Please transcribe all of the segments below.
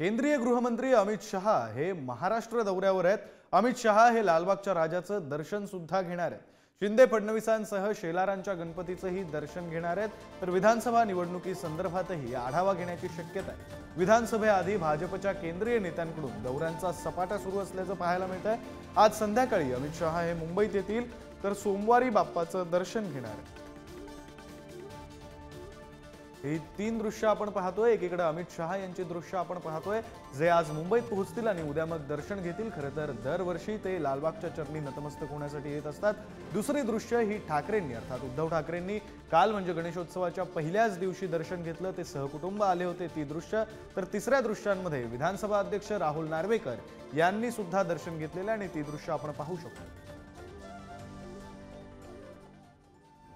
केंद्रीय गृहमंत्री अमित शहा हे महाराष्ट्र दौऱ्यावर आहेत। अमित शहा हे लालबागच्या राजाचं दर्शन सुद्धा घेणार आहेत। शिंदे फडणवीसांसह शेलारांच्या गणपतीचंही दर्शन घेणार आहेत। तर विधानसभा निवडणुकीसंदर्भातही आढावा घेण्याची शक्यता आहे। विधानसभेआधी भाजपच्या केंद्रीय नेत्यांकडून दौऱ्यांचा सपाटा सुरू असल्याचं पाहायला मिळतंय। आज संध्याकाळी अमित शहा हे मुंबईत येतील, तर सोमवारी बाप्पाचं दर्शन घेणार आहेत। ही तीन दृश्य आपण पाहतोय। एकीकडे अमित शहा यांची दृश्य आपण पाहतोय, जे आज मुंबईत पोहोचतील आणि उद्या मग दर्शन घेतील। खरं तर दरवर्षी ते लालबागच्या चरणी नतमस्तक होण्यासाठी येत असतात। दुसरी दृश्य ही ठाकरेंनी अर्थात उद्धव ठाकरेंनी काल म्हणजे गणेशोत्सवाच्या पहिल्याच दिवशी दर्शन घेतलं, ते सहकुटुंब आले होते ती दृश्य। तर तिसऱ्या दृश्यांमध्ये विधानसभा अध्यक्ष राहुल नार्वेकर यांनी सुद्धा दर्शन घेतलेलं आणि ती दृश्य आपण पाहू शकतो।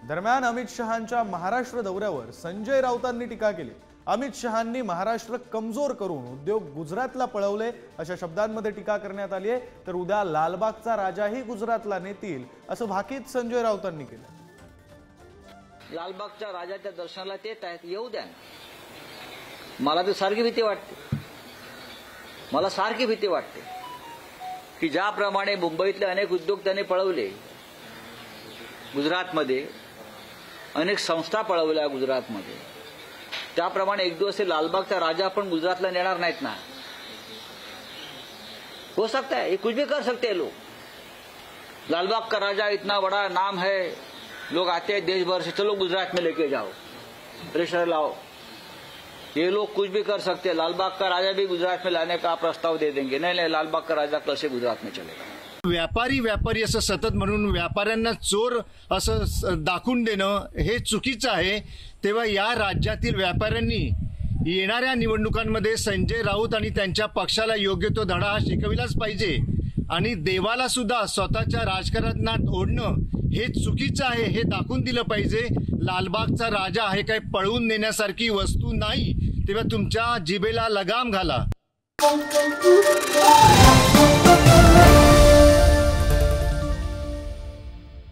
दरम्यान अमित शहांच्या महाराष्ट्र दौऱ्यावर संजय राऊतांनी टीका केली। अमित शहांनी महाराष्ट्र कमजोर करून उद्योग गुजरातला पळवले अशा शब्दांमध्ये टीका करण्यात आली आहे। तर उद्या लालबागचा राजाही गुजरातला नेतील असं भाकीत संजय राऊतांनी केलं। लालबागच्या राजाच्या दर्शनाला येत आहेत, येऊ द्या। मला तर सारखी भीती वाटते की ज्याप्रमाणे मुंबईतले अनेक उद्योग त्यांनी पळवले, गुजरातमध्ये अनेक संस्था पळवल्या गुजरातमध्ये, त्याप्रमाणे एक दिवस लालबागचा राजा पण गुजरातला नेणार नाहीत ना। हो सकता है, ये कुछ भी कर सकते हैं लोग। लालबाग का राजा इतना बड़ा नाम है, लोग आते हैं देश भर से, चलो गुजरात में लेके जाओ, प्रेशर लाओ। ये लोग कुछ भी कर सकते हैं। लालबाग का राजा भी गुजरात में लाने का प्रस्ताव दे देंगे। नहीं, लालबाग का राजा कल से गुजरात में चलेगा। व्यापारी असं सतत म्हणून व्यापाऱ्यांना चोर असं दाखवून देणं हे चुकीचं आहे। तेव्हा या राज्यातील व्यापाऱ्यांनी येणाऱ्या निवडणुकांमध्ये संजय राऊत आणि त्यांच्या पक्षाला योग्य तो धडा हा शिकविलाच पाहिजे आणि देवाला सुद्धा स्वतःच्या राजकारणात ओढणं हे चुकीचं आहे हे दाखवून दिलं पाहिजे। लालबागचा राजा आहे काय पळवून नेण्यासारखी वस्तू नाही, तेव्हा तुमच्या जिभेला लगाम घाला।